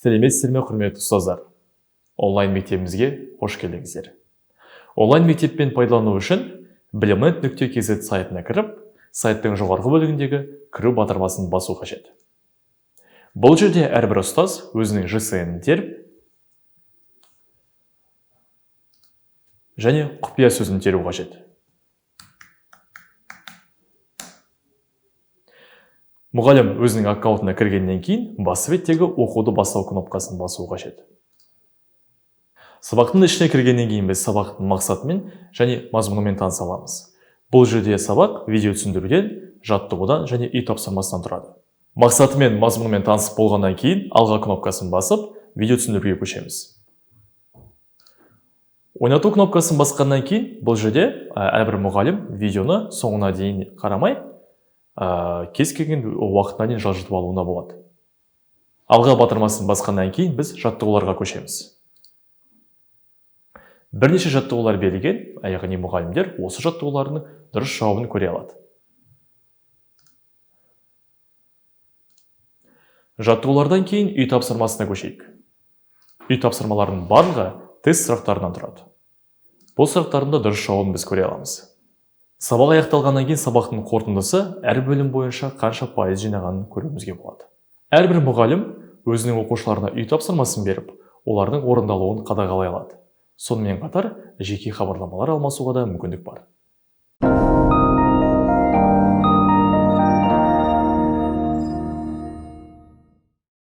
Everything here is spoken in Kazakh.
Сәлеметсіздер ме, құрметті ұстаздар? Онлайн мектебімізге қош келдіңіздер. Онлайн мектеппен пайдалану үшін bilimet.kz сайтына кіріп, сайттың жоғарғы бөлігіндегі кіру батырмасын басу қажет. Бұл жерде әрбір ұстаз өзінің ЖСН-ін теріп және құпия сөзін теру қажет. Мұғалім өзінің аккаунтына кіргеннен кейін басып беттегі оқуды бастау кнопкасын басу қажет. Сабақтың ішіне кіргеннен кейін біз сабақтың мақсатымен және мазмұнымен таныса аламыз. Бұл жерде сабақ видео түсіндіруден, жаттығудан және үй тапсырмасынан тұрады. Мақсаты мен мазмұнымен танысып болғаннан кейін алға кнопкасын басып, видео түсіндіруге көшеміз. Ойнату кнопкасын басқаннан кейін бұл жерде әрбір мұғалім видеоны соңына дейін қарамай, кез келген уақытына дейін жылжытып алуына болады. Алға батырмасын басқаннан кейін біз жаттығуларға көшеміз. Бірнеше жаттығулар берілген, яғни мұғалімдер осы жаттығулардың дұрыс жауабын көре алады. Жаттығулардан кейін үй тапсырмасына көшейік. Үй тапсырмаларының барлығы тест сұрақтарынан тұрады. Бұл сұрақтардың да дұрыс жауабын біз көре аламыз. Сабақ аяқталғаннан кейін сабақтың қорытындысы әр бөлім бойынша қанша пайыз жинағанын көруімізге болады. Әрбір мұғалім өзінің оқушыларына үй тапсырмасын беріп, олардың орындалуын қадағалай алады. Сонымен қатар жеке хабарламалар алмасуға да мүмкіндік бар.